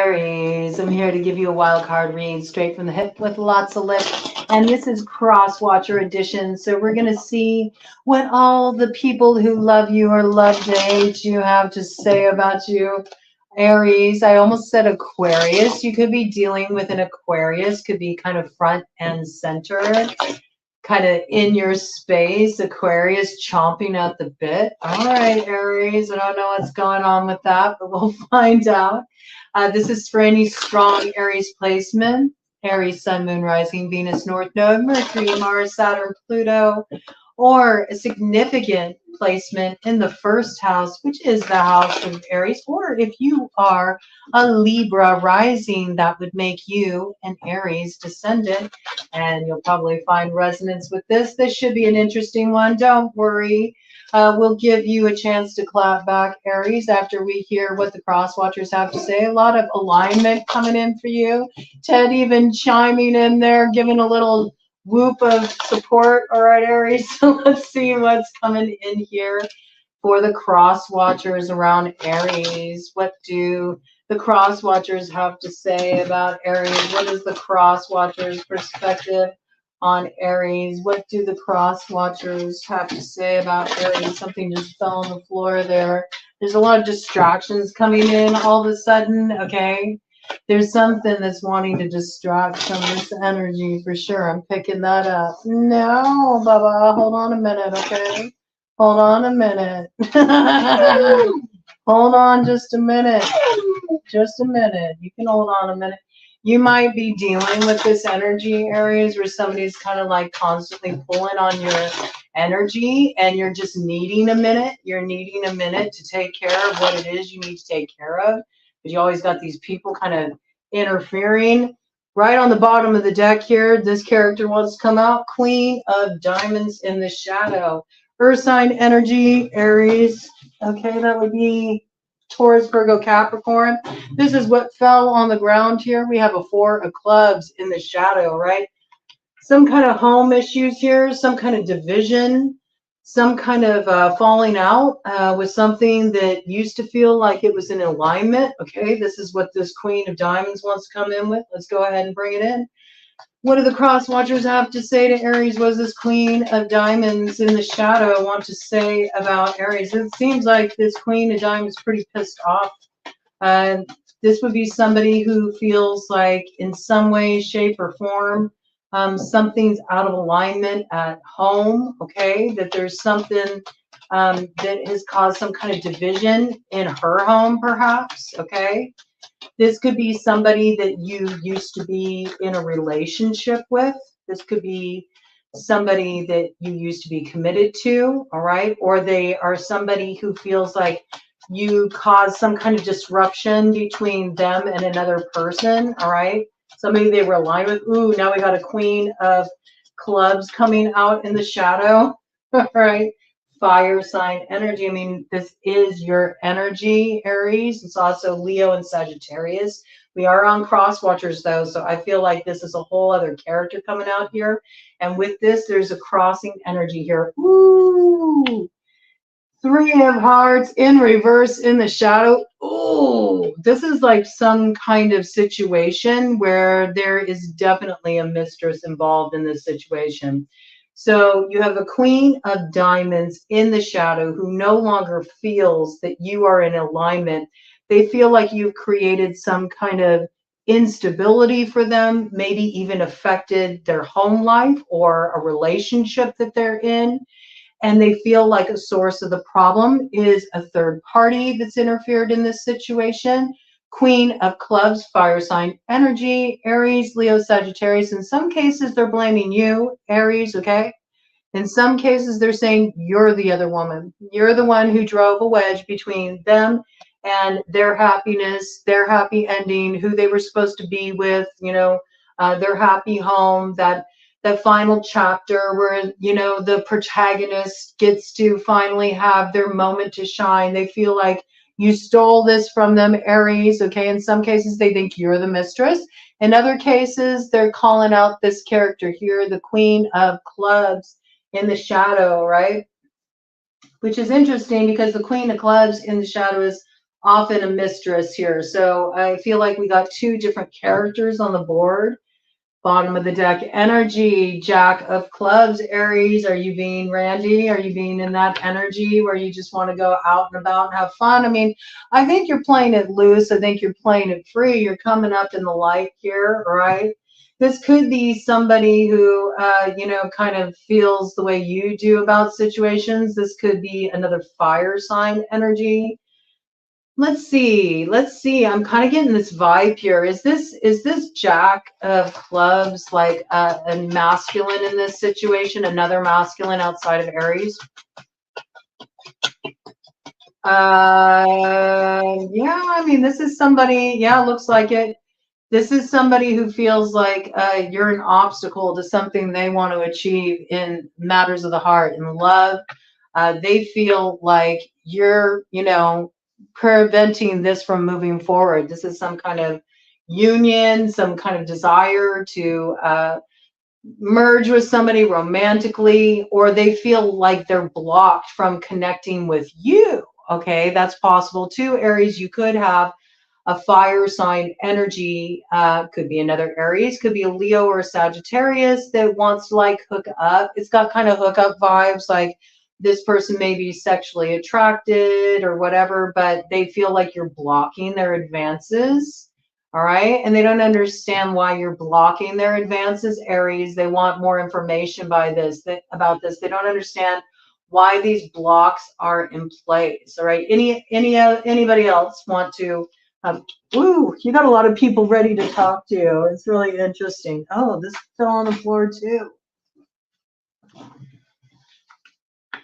Aries, I'm here to give you a wild card read straight from the hip with lots of lip. And this is Crosswatcher edition. So we're going to see what all the people who love you or love to hate you have to say about you. Aries, I almost said Aquarius. You could be dealing with an Aquarius, could be kind of front and center, kind of in your space. Aquarius chomping at the bit. All right, Aries, I don't know what's going on with that, but we'll find out. This is for any strong Aries placement. Aries, Sun, Moon, Rising, Venus, North Node, Mercury, Mars, Saturn, Pluto, or a significant placement in the first house, which is the house of Aries. Or if you are a Libra rising, that would make you an Aries descendant. And you'll probably find resonance with this. This should be an interesting one. Don't worry. We'll give you a chance to clap back, Aries, after we hear what the Crosswatchers have to say. A lot of alignment coming in for you. Ted even chiming in there, giving a little whoop of support. All right, Aries, so let's see what's coming in here for the Crosswatchers around Aries. What do the Crosswatchers have to say about Aries? What is the Crosswatchers' perspective on Aries? What do the Crosswatchers have to say about Aries? Something just fell on the floor there. There's a lot of distractions coming in all of a sudden, okay? There's something that's wanting to distract some of this energy for sure. I'm picking that up. No, Baba, hold on a minute, okay? Hold on a minute. Hold on just a minute. Just a minute. You can hold on a minute. You might be dealing with this energy, Aries, where somebody's kind of like constantly pulling on your energy and you're just needing a minute. You're needing a minute to take care of what it is you need to take care of. But you always got these people kind of interfering. Right on the bottom of the deck here, this character wants to come out. Queen of Diamonds in the shadow. Earth sign energy, Aries. Okay, that would be Taurus, Virgo, Capricorn. This is what fell on the ground here. We have a 4 of clubs in the shadow, right? Some kind of home issues here, some kind of division, some kind of falling out with something that used to feel like it was in alignment. Okay, this is what this Queen of Diamonds wants to come in with. Let's go ahead and bring it in. What do the Crosswatchers have to say to Aries? What does this Queen of Diamonds in the shadow want to say about Aries? It seems like this Queen of Diamonds is pretty pissed off. This would be somebody who feels like in some way, shape, or form, something's out of alignment at home, okay? That there's something that has caused some kind of division in her home, perhaps, okay? This could be somebody that you used to be in a relationship with. This could be somebody that you used to be committed to, all right? Or they are somebody who feels like you caused some kind of disruption between them and another person, all right? Somebody they were aligned with. Ooh, now we got a Queen of Clubs coming out in the shadow, all right? Fire sign energy. I mean, this is your energy, Aries. It's also Leo and Sagittarius. We are on Crosswatchers, though, so I feel like this is a whole other character coming out here. And with this, there's a crossing energy here. Ooh! 3 of Hearts in reverse in the shadow. Oh, this is like some kind of situation where there is definitely a mistress involved in this situation. So you have a Queen of Diamonds in the shadow who no longer feels that you are in alignment. They feel like you've created some kind of instability for them, maybe even affected their home life or a relationship that they're in. And they feel like a source of the problem is a third party that's interfered in this situation. Queen of Clubs, fire sign energy, Aries, Leo, Sagittarius. In some cases, they're blaming you, Aries, okay? In some cases, they're saying you're the other woman. You're the one who drove a wedge between them and their happiness, their happy ending, who they were supposed to be with, you know, their happy home, that final chapter where, you know, the protagonist gets to finally have their moment to shine. They feel like you stole this from them, Aries, okay? In some cases, they think you're the mistress. In other cases, they're calling out this character here, the Queen of Clubs in the shadow, right? Which is interesting because the Queen of Clubs in the shadow is often a mistress here. So I feel like we got two different characters on the board. Bottom of the deck energy, Jack of Clubs, Aries. Are you being randy? Are you being in that energy where you just want to go out and about and have fun? I mean, I think you're playing it loose. I think you're playing it free. You're coming up in the light here, right? This could be somebody who, you know, kind of feels the way you do about situations. This could be another fire sign energy. Let's see. Let's see. I'm kind of getting this vibe here. Is this Jack of Clubs like a masculine in this situation? Another masculine outside of Aries? Yeah. I mean, this is somebody. Yeah, looks like it. This is somebody who feels like you're an obstacle to something they want to achieve in matters of the heart and love. They feel like you're, you know, preventing this from moving forward. This is some kind of union, some kind of desire to merge with somebody romantically, or they feel like they're blocked from connecting with you. Okay, that's possible too, Aries. You could have a fire sign energy, could be another Aries, could be a Leo or a Sagittarius that wants to like hook up. It's got kind of hookup vibes, like this person may be sexually attracted or whatever, but they feel like you're blocking their advances. All right. And they don't understand why you're blocking their advances, Aries. They want more information about this. They don't understand why these blocks are in place. All right. Anybody else want to ooh, you got a lot of people ready to talk to you. It's really interesting. Oh, this fell on the floor too.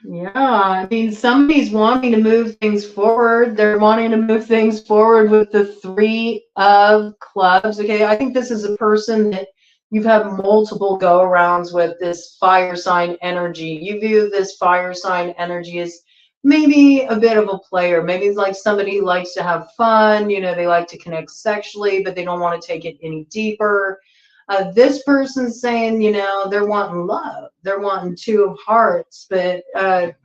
Yeah, I mean, somebody's wanting to move things forward. They're wanting to move things forward with the Three of Clubs. Okay, I think this is a person that you've had multiple go-arounds with, this fire sign energy. You view this fire sign energy as maybe a bit of a player. Maybe it's like somebody who likes to have fun. You know, they like to connect sexually, but they don't want to take it any deeper. This person's saying, you know, they're wanting love. They're wanting Two of Hearts, but,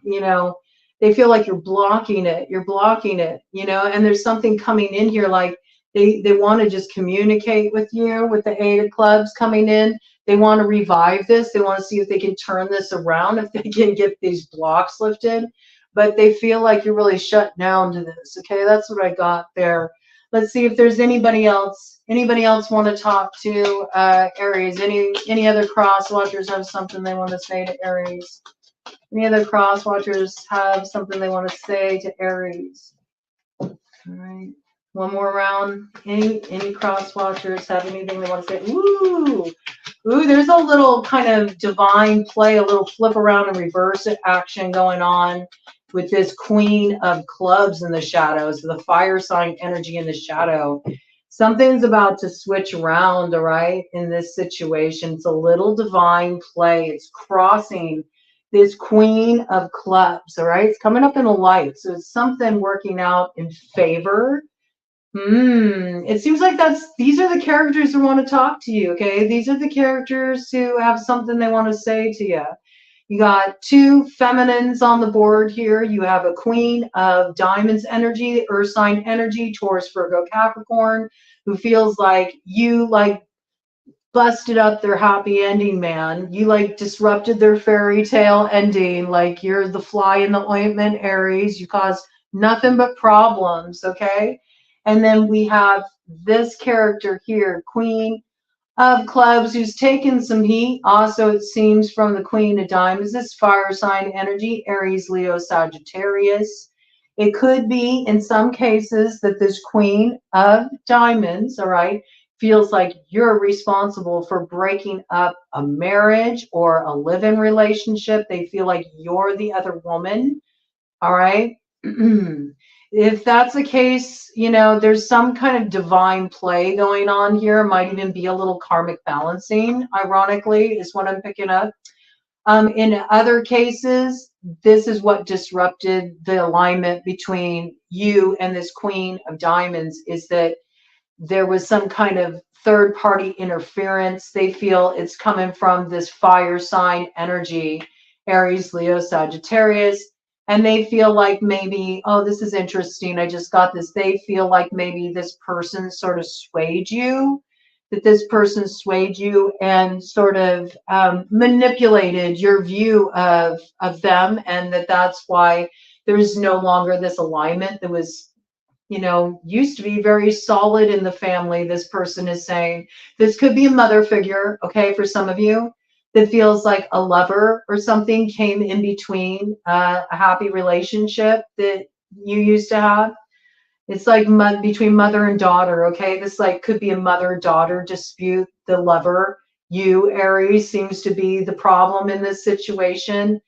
you know, they feel like you're blocking it. You're blocking it, you know, and there's something coming in here like they want to just communicate with you with the Eight of Clubs coming in. They want to revive this. They want to see if they can turn this around, if they can get these blocks lifted. But they feel like you're really shut down to this. Okay, that's what I got there. Let's see if there's anybody else. Anybody else want to talk to Aries? Any other crosswatchers have something they want to say to Aries? Any other crosswatchers have something they want to say to Aries? All right. One more round. Any crosswatchers have anything they want to say? Ooh. Ooh, there's a little kind of divine play, a little flip around and reverse action going on with this Queen of Clubs in the shadows, the fire sign energy in the shadow. Something's about to switch around, all right, in this situation. It's a little divine play. It's crossing this Queen of Clubs, all right? It's coming up in a light. So it's something working out in favor. It seems like these are the characters who want to talk to you, okay? These are the characters who have something they want to say to you. You got two feminines on the board here. You have a Queen of Diamonds energy, Earth sign energy, Taurus, Virgo, Capricorn, who feels like you like busted up their happy ending, man. You like disrupted their fairy tale ending. Like you're the fly in the ointment, Aries. You caused nothing but problems, okay? And then we have this character here, Queen of Clubs, who's taken some heat. Also, it seems from the Queen of Diamonds, this fire sign energy, Aries, Leo, Sagittarius. It could be, in some cases, that this Queen of Diamonds, all right, feels like you're responsible for breaking up a marriage or a live-in relationship. They feel like you're the other woman, all right? If that's the case, you know, there's some kind of divine play going on here. Might even be a little karmic balancing, ironically, is what I'm picking up. In other cases, this is what disrupted the alignment between you and this Queen of Diamonds, is that there was some kind of third party interference. They feel it's coming from this fire sign energy, Aries, Leo, Sagittarius. And they feel like maybe, oh, this is interesting, I just got this. They feel like maybe this person sort of swayed you, that this person swayed you and sort of manipulated your view of them, and that's why there is no longer this alignment that was, you know, used to be very solid in the family. This person is saying this could be a mother figure, okay, for some of you, that feels like a lover or something came in between a happy relationship that you used to have. It's like between mother and daughter, okay? This like could be a mother-daughter dispute. The lover, you, Aries, seems to be the problem in this situation.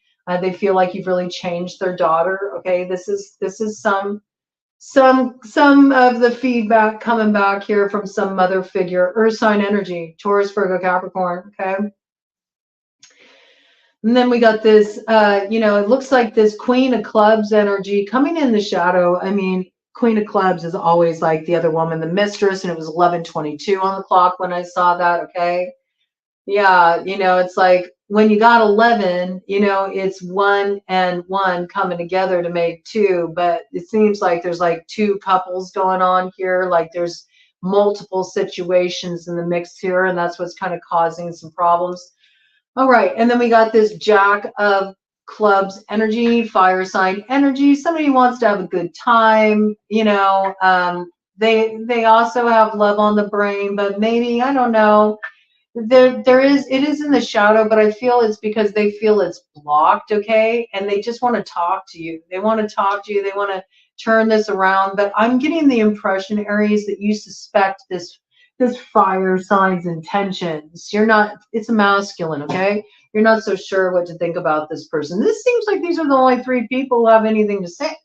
They feel like you've really changed their daughter, okay? This is some of the feedback coming back here from some mother figure. Earth sign energy, Taurus, Virgo, Capricorn, okay? And then we got this, you know, it looks like this Queen of Clubs energy coming in the shadow. I mean, Queen of Clubs is always like the other woman, the mistress, and it was 11:22 on the clock when I saw that, okay? Yeah, you know, it's like when you got 11, you know, it's 1 and 1 coming together to make 2, but it seems like there's like 2 couples going on here, like there's multiple situations in the mix here, and that's what's kind of causing some problems. All right, and then we got this Jack of Clubs energy, fire sign energy. Somebody wants to have a good time, you know. They also have love on the brain, but maybe, I don't know. It is in the shadow, but I feel it's because they feel it's blocked, okay? And they just want to talk to you. They want to talk to you. They want to turn this around. But I'm getting the impression, Aries, that you suspect this fire sign's intentions. You're not, it's a masculine, okay? You're not so sure what to think about this person. This seems like these are the only 3 people who have anything to say.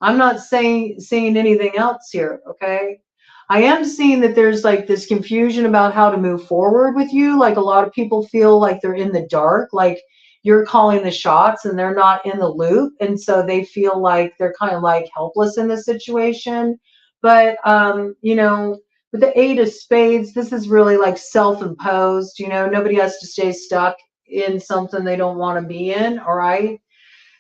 I'm not saying anything else here, okay? I am seeing that there's like this confusion about how to move forward with you. Like a lot of people feel like they're in the dark, like you're calling the shots and they're not in the loop. And so they feel like they're kind of like helpless in this situation. But, you know, with the 8 of Spades, this is really like self-imposed, you know, nobody has to stay stuck in something they don't want to be in. All right.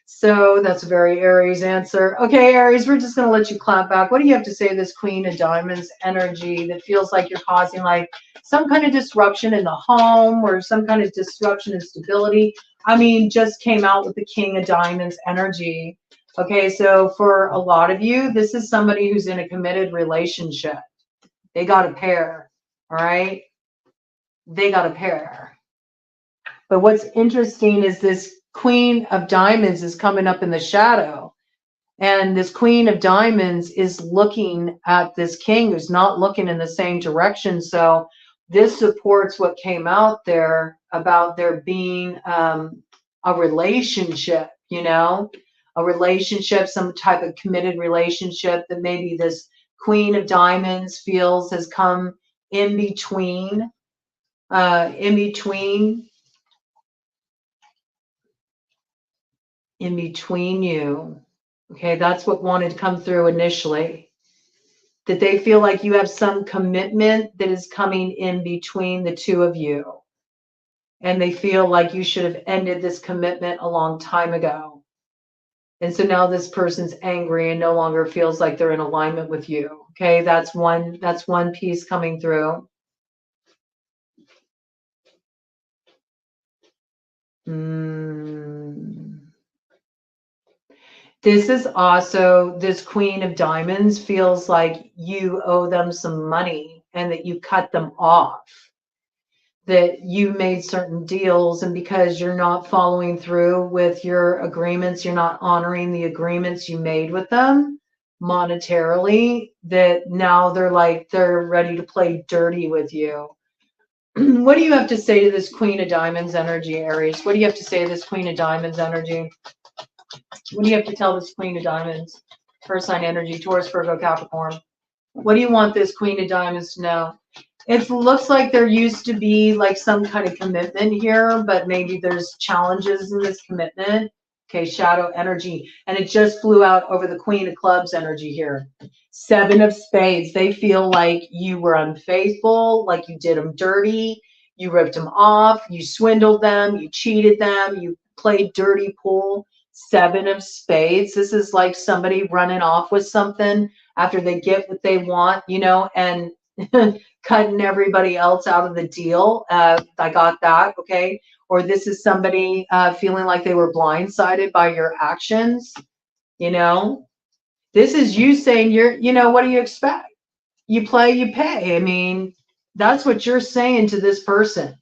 So that's a very Aries answer. Okay, Aries, we're just going to let you clap back. What do you have to say to this Queen of Diamonds energy that feels like you're causing like some kind of disruption in the home or some kind of disruption in stability? I mean, just came out with the King of Diamonds energy. Okay, so for a lot of you, this is somebody who's in a committed relationship. They got a pair, all right? They got a pair. But what's interesting is this Queen of Diamonds is coming up in the shadow. And this Queen of Diamonds is looking at this king who's not looking in the same direction. So this supports what came out there about there being a relationship, you know, a relationship, some type of committed relationship that maybe this Queen of Diamonds feels has come in between you. Okay, that's what wanted to come through initially. That they feel like you have some commitment that is coming in between the 2 of you. And they feel like you should have ended this commitment a long time ago. And so now this person's angry and no longer feels like they're in alignment with you. Okay, that's one piece coming through. This is also, this Queen of Diamonds feels like you owe them some money and that you cut them off, that you made certain deals, and because you're not following through with your agreements, you're not honoring the agreements you made with them monetarily, that now they're ready to play dirty with you. What do you have to say to this Queen of Diamonds energy, Aries? What do you have to say to this Queen of Diamonds energy? What do you have to tell this Queen of Diamonds? First sign energy, Taurus, Virgo, Capricorn. What do you want this Queen of Diamonds to know? It looks like there used to be like some kind of commitment here, but maybe there's challenges in this commitment. Okay, shadow energy. And it just flew out over the Queen of Clubs energy here. 7 of Spades. They feel like you were unfaithful, like you did them dirty, you ripped them off, you swindled them, you cheated them, you played dirty pool. Seven of Spades. This is like somebody running off with something after they get what they want, you know, and cutting everybody else out of the deal. I got that, okay? Or this is somebody feeling like they were blindsided by your actions, you know? This is you saying you know, what do you expect? You play, you pay. I mean, that's what you're saying to this person.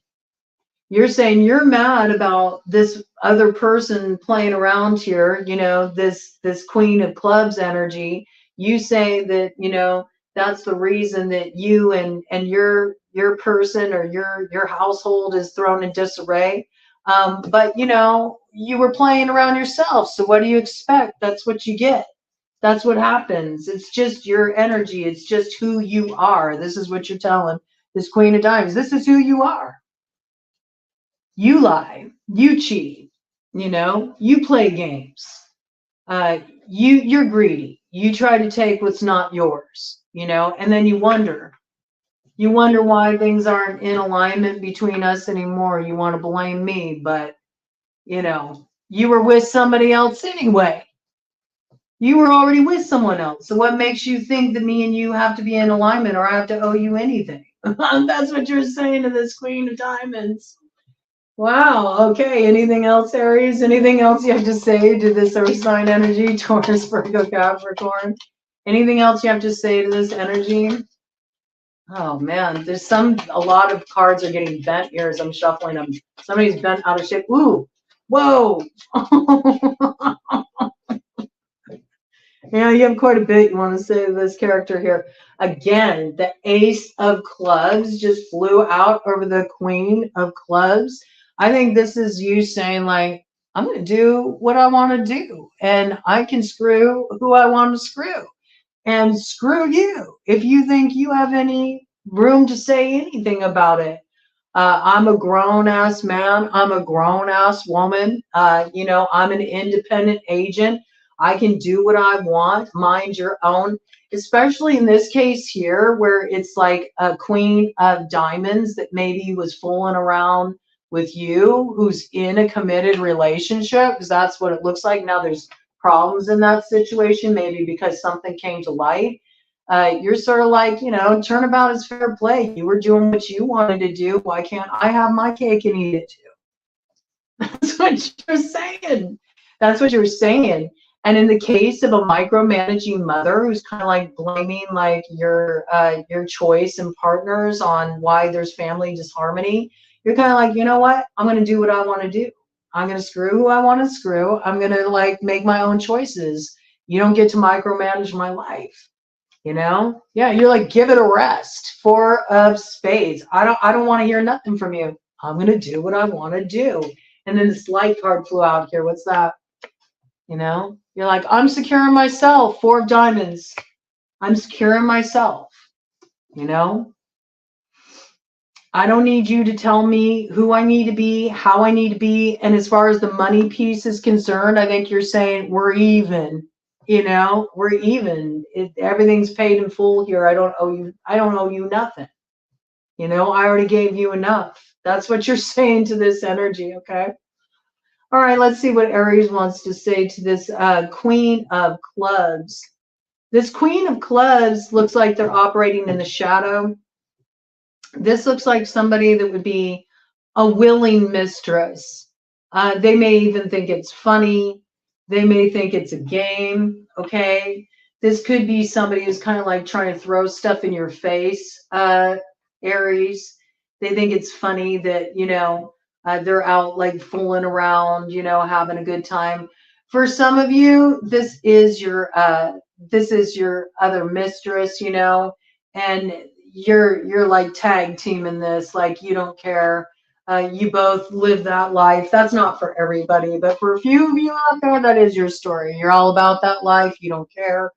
You're saying you're mad about this other person playing around here, you know, this Queen of Clubs energy. You say that, you know, that's the reason that you and your person or your household is thrown in disarray. But you know, you were playing around yourself. So what do you expect? That's what you get. That's what happens. It's just your energy. It's just who you are. This is what you're telling this Queen of Diamonds. This is who you are. You lie, you cheat, you know, you play games. You're greedy. You try to take what's not yours, you know, and then you wonder why things aren't in alignment between us anymore. You want to blame me, but you know, you were with somebody else anyway. You were already with someone else. So what makes you think that me and you have to be in alignment or I have to owe you anything? That's what you're saying to this Queen of Diamonds. Wow. Okay. Anything else, Aries? Anything else you have to say to this earth sign energy, Taurus, Virgo, Capricorn? Anything else you have to say to this energy? Oh man, there's a lot of cards are getting bent here as I'm shuffling them. Somebody's bent out of shape. Ooh, whoa. Yeah, you have quite a bit you want to say to this character here. Again, the Ace of Clubs just flew out over the Queen of Clubs. I think this is you saying, like, I'm going to do what I want to do, and I can screw who I want to screw, and screw you if you think you have any room to say anything about it. I'm a grown ass man. I'm a grown ass woman. You know, I'm an independent agent. I can do what I want, mind your own, especially in this case here, where it's like a Queen of Diamonds that maybe was fooling around with you, who's in a committed relationship, because that's what it looks like. Now there's problems in that situation, maybe because something came to light. You're sort of like, you know, turnabout is fair play. You were doing what you wanted to do. Why can't I have my cake and eat it too? That's what you're saying. That's what you're saying. And in the case of a micromanaging mother who's kind of like blaming like your choice and partners on why there's family disharmony, you're kind of like, you know what? I'm going to do what I want to do. I'm going to screw who I want to screw. I'm going to like make my own choices. You don't get to micromanage my life. You know? Yeah, you're like, give it a rest. Four of Spades. I don't want to hear nothing from you. I'm gonna do what I want to do. And then this light card flew out here. What's that? You know? You're like, I'm secure in myself. Four of Diamonds. I'm secure in myself. You know? I don't need you to tell me who I need to be, how I need to be. And as far as the money piece is concerned, I think you're saying we're even. You know, we're even. Everything's paid in full here. I don't owe you nothing. You know, I already gave you enough. That's what you're saying to this energy, okay? All right, let's see what Aries wants to say to this Queen of Clubs. This Queen of Clubs looks like they're operating in the shadow. This looks like somebody that would be a willing mistress. They may even think it's funny. They may think it's a game, okay? This could be somebody who's kind of like trying to throw stuff in your face, Aries. They think it's funny that, you know, they're out like fooling around, you know, having a good time. For some of you, this is your other mistress, you know, and you're like tag teaming this, like you don't care. You both live that life. That's not for everybody, but for a few of you out there, that is your story. You're all about that life. You don't care.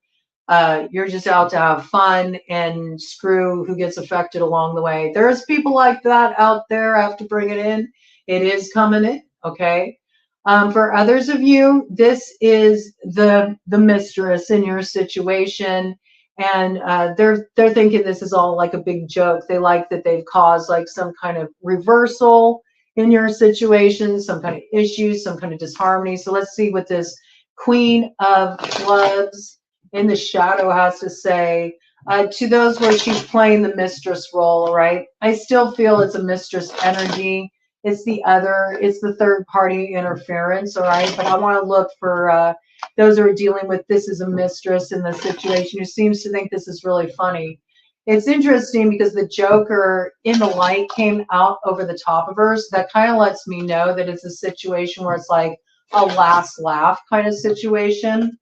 You're just out to have fun and screw who gets affected along the way. There's people like that out there. I have to bring it in. It is coming in, okay? For others of you, this is the mistress in your situation. And they're thinking this is all like a big joke. They like that they've caused like some kind of reversal in your situation, some kind of issues, some kind of disharmony. So let's see what this Queen of Clubs in the shadow has to say. To those where she's playing the mistress role, right? I still feel it's a mistress energy. It's the third party interference, all right? But I want to look for those who are dealing with this as a mistress in the situation who seems to think this is really funny. It's interesting because the Joker in the light came out over the top of her. So that kind of lets me know that it's a situation where it's like a last laugh kind of situation.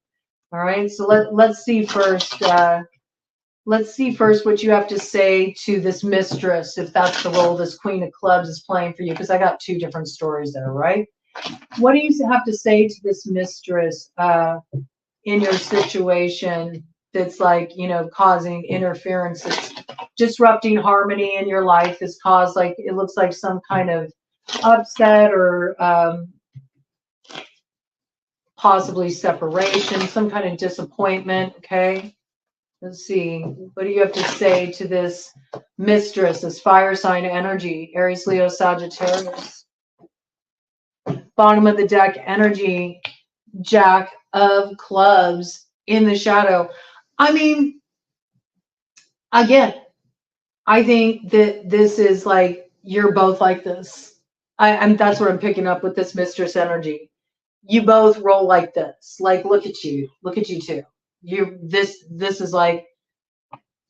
All right, so let's see first. Let's see first what you have to say to this mistress, if that's the role this Queen of Clubs is playing for you, because I got two different stories there, right? What do you have to say to this mistress in your situation that's like, you know, causing interference, that's disrupting harmony in your life, has caused, like, it looks like some kind of upset or possibly separation, some kind of disappointment, okay? Let's see. What do you have to say to this mistress, this fire sign energy? Aries, Leo, Sagittarius. Bottom of the deck energy, Jack of Clubs in the shadow. I mean, again, I think that this is like, you're both like this. That's what I'm picking up with this mistress energy. You both roll like this. Like, look at you two. This is like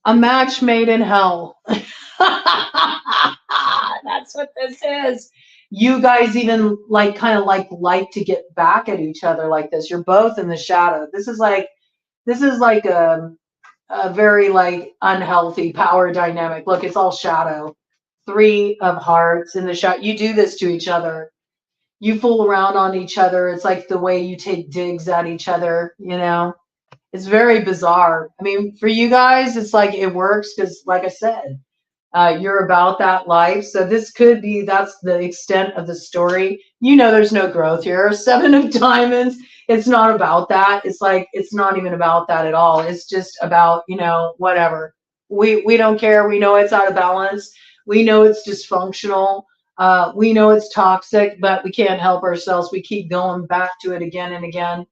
a match made in hell. That's what this is. You guys even like kind of like to get back at each other like this. You're both in the shadow. This is like a very like unhealthy power dynamic. Look, it's all shadow. 3 of Hearts in the shadow. You do this to each other. You fool around on each other. It's like the way you take digs at each other, you know. It's very bizarre. I mean, for you guys, it's like it works because, like I said, you're about that life. So this could be, that's the extent of the story. You know, there's no growth here. 7 of Diamonds. It's not about that. It's like, it's not even about that at all. It's just about, you know, whatever. We don't care. We know it's out of balance. We know it's dysfunctional. We know it's toxic, but we can't help ourselves. We keep going back to it again and again.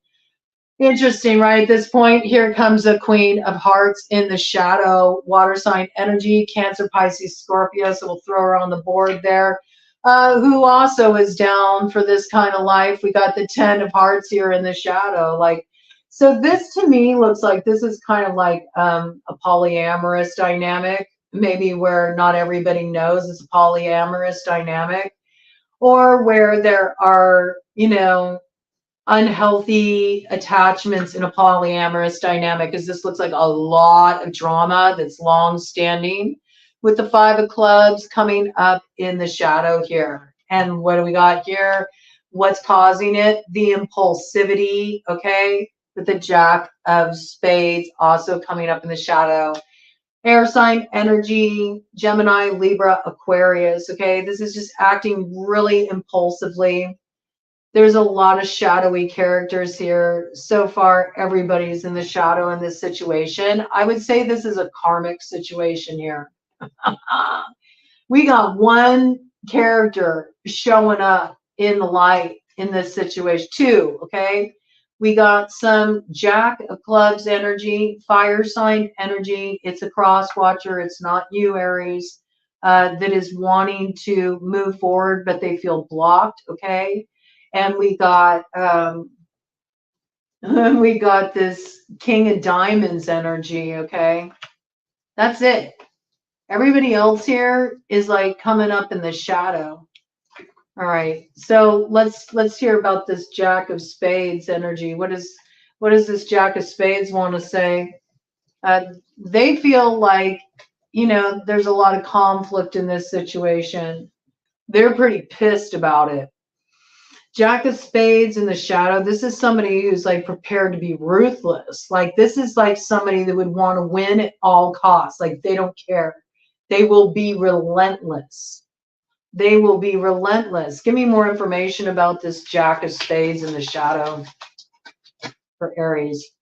Interesting, right? At this point, here comes the Queen of Hearts in the shadow, water sign energy, Cancer, Pisces, Scorpio. So we'll throw her on the board there. Who also is down for this kind of life. We got the 10 of Hearts here in the shadow. Like, so this to me looks like this is kind of like a polyamorous dynamic, maybe where not everybody knows it's a polyamorous dynamic, or where there are, you know, unhealthy attachments in a polyamorous dynamic, because this looks like a lot of drama that's long standing with the 5 of Clubs coming up in the shadow here. And what do we got here? What's causing it? The impulsivity, okay, with the Jack of Spades also coming up in the shadow. Air sign energy, Gemini, Libra, Aquarius, okay? This is just acting really impulsively. There's a lot of shadowy characters here. So far, everybody's in the shadow in this situation. I would say this is a karmic situation here. We got one character showing up in the light in this situation. 2, okay? We got some Jack of Clubs energy, fire sign energy. It's a Crosswatcher. It's not you, Aries, that is wanting to move forward, but they feel blocked, okay? And we got this King of Diamonds energy, okay? That's it. Everybody else here is like coming up in the shadow. All right. So let's hear about this Jack of Spades energy. What does this Jack of Spades want to say? They feel like, you know, there's a lot of conflict in this situation. They're pretty pissed about it. Jack of Spades in the shadow. This is somebody who's like prepared to be ruthless. Like, this is like somebody that would want to win at all costs. Like, they don't care. They will be relentless. They will be relentless. Give me more information about this Jack of Spades in the shadow for Aries.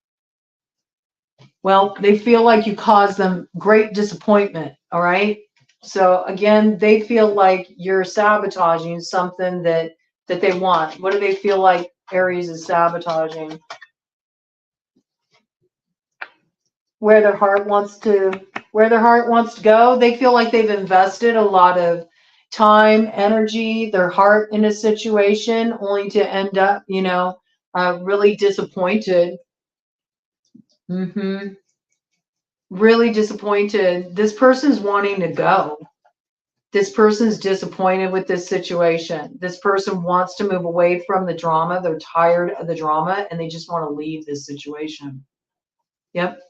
Well, they feel like you caused them great disappointment. All right. So again, they feel like you're sabotaging something that they want. What do they feel like Aries is sabotaging? Where their heart wants to go. They feel like they've invested a lot of time, energy, their heart in a situation, only to end up, you know, really disappointed. Really disappointed. This person's wanting to go. This person's disappointed with this situation. This person wants to move away from the drama. They're tired of the drama and they just want to leave this situation. Yep.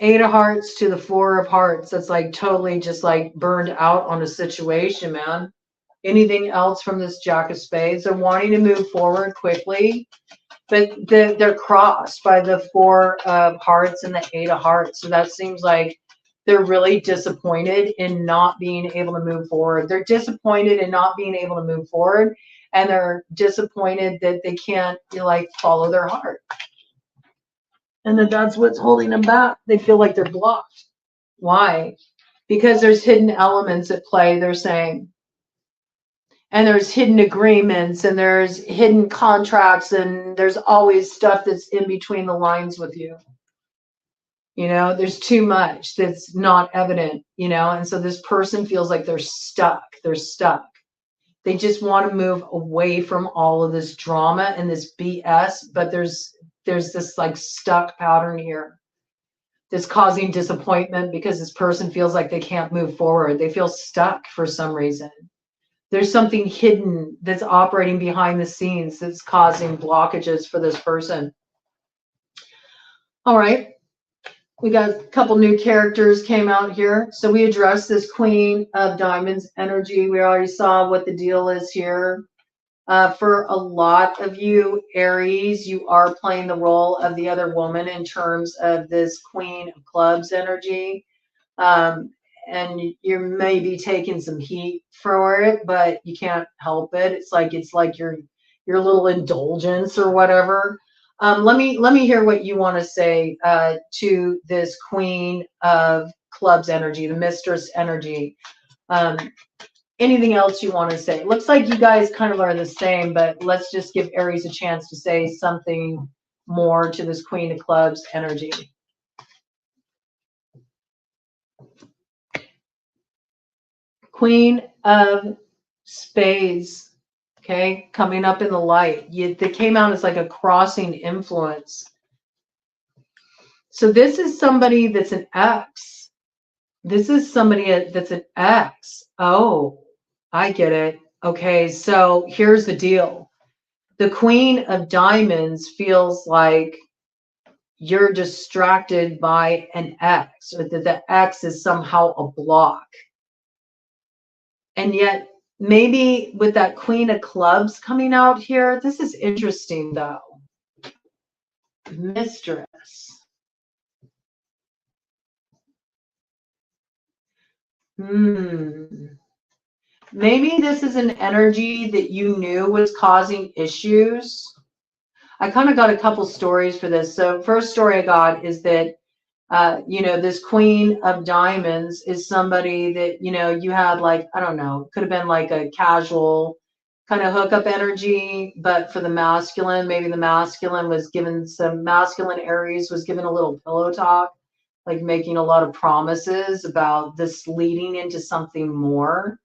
8 of Hearts to the 4 of Hearts. That's like totally just like burned out on a situation, man. Anything else from this Jack of Spades? They're wanting to move forward quickly, but they're crossed by the 4 of Hearts and the 8 of Hearts. So that seems like they're really disappointed in not being able to move forward. They're disappointed in not being able to move forward, and they're disappointed that they can't, you know, like follow their heart. And that's what's holding them back. They feel like they're blocked. Why? Because there's hidden elements at play, they're saying. And there's hidden agreements and there's hidden contracts and there's always stuff that's in between the lines with you. You know, there's too much that's not evident, you know, and so this person feels like they're stuck. They're stuck. They just want to move away from all of this drama and this BS, but there's this like stuck pattern here that's causing disappointment because this person feels like they can't move forward. They feel stuck for some reason. There's something hidden that's operating behind the scenes that's causing blockages for this person. All right. We got a couple new characters came out here. So we addressed this Queen of Diamonds energy. We already saw what the deal is here. For a lot of you, Aries, you are playing the role of the other woman in terms of this Queen of Clubs energy. And you may be taking some heat for it, but you can't help it. It's like your little indulgence or whatever. Let me hear what you want to say to this Queen of Clubs energy, the mistress energy. Anything else you want to say? It looks like you guys kind of are the same, but let's just give Aries a chance to say something more to this Queen of Clubs energy. Queen of Spades, okay, coming up in the light. They came out as like a crossing influence. So this is somebody that's an X. This is somebody that's an X. Oh, I get it. Okay, so here's the deal. The Queen of Diamonds feels like you're distracted by an X, or that the X is somehow a block. And yet, maybe with that Queen of Clubs coming out here, this is interesting though. Mistress. Maybe this is an energy that you knew was causing issues. I kind of got a couple stories for this. So first story I got is that, you know, this Queen of Diamonds is somebody that, you know, you had like, I don't know, could have been like a casual kind of hookup energy, but for the masculine, maybe the masculine was given some masculine Aries was given a little pillow talk, like making a lot of promises about this leading into something more.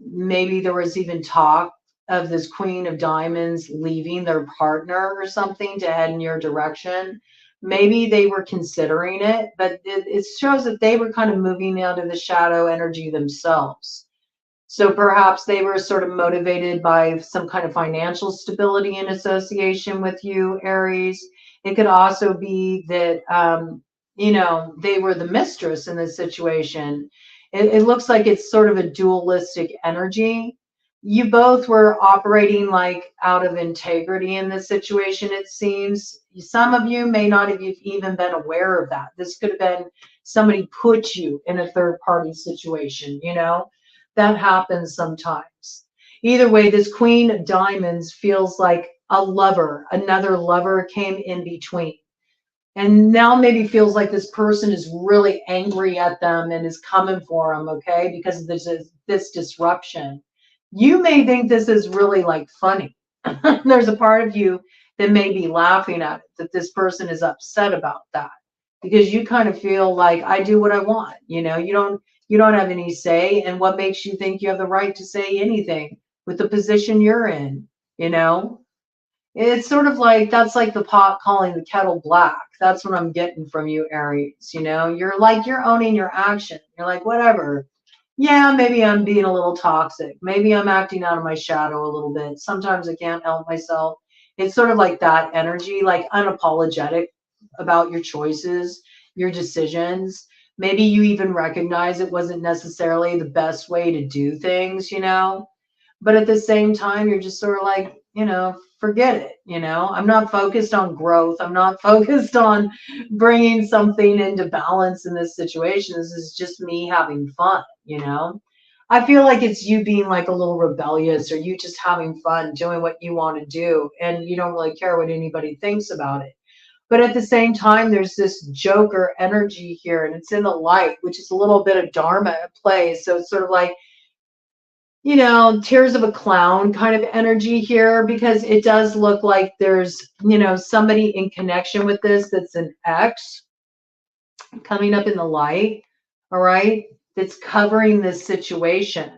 Maybe there was even talk of this Queen of Diamonds leaving their partner or something to head in your direction. Maybe they were considering it, but it shows that they were kind of moving out of the shadow energy themselves. So perhaps they were sort of motivated by some kind of financial stability in association with you, Aries. It could also be that, you know, they were the mistress in this situation. It looks like it's sort of a dualistic energy. You both were operating like out of integrity in this situation, it seems. Some of you may not have even been aware of that. This could have been somebody put you in a third party situation, you know? That happens sometimes. Either way, this Queen of Diamonds feels like a lover, another lover came in between. And now maybe feels like this person is really angry at them and is coming for them, okay, because of this disruption. You may think this is really like funny. There's a part of you that may be laughing at it, that this person is upset about that, because you kind of feel like, I do what I want, you know, you don't have any say, and what makes you think you have the right to say anything with the position you're in, you know? It's sort of like, that's like the pot calling the kettle black. That's what I'm getting from you, Aries. You know, you're like, you're owning your action. You're like, whatever. Yeah, maybe I'm being a little toxic. Maybe I'm acting out of my shadow a little bit. Sometimes I can't help myself. It's sort of like that energy, like unapologetic about your choices, your decisions. Maybe you even recognize it wasn't necessarily the best way to do things, you know? But at the same time, you're just sort of like, you know, forget it. You know, I'm not focused on growth. I'm not focused on bringing something into balance in this situation. This is just me having fun, you know. I feel like it's you being like a little rebellious, or you just having fun doing what you want to do, and you don't really care what anybody thinks about it. But at the same time, there's this Joker energy here, and it's in the light, which is a little bit of Dharma at play. So it's sort of like, you know, tears of a clown kind of energy here, because it does look like there's, you know, somebody in connection with this that's an ex coming up in the light, all right, that's covering this situation.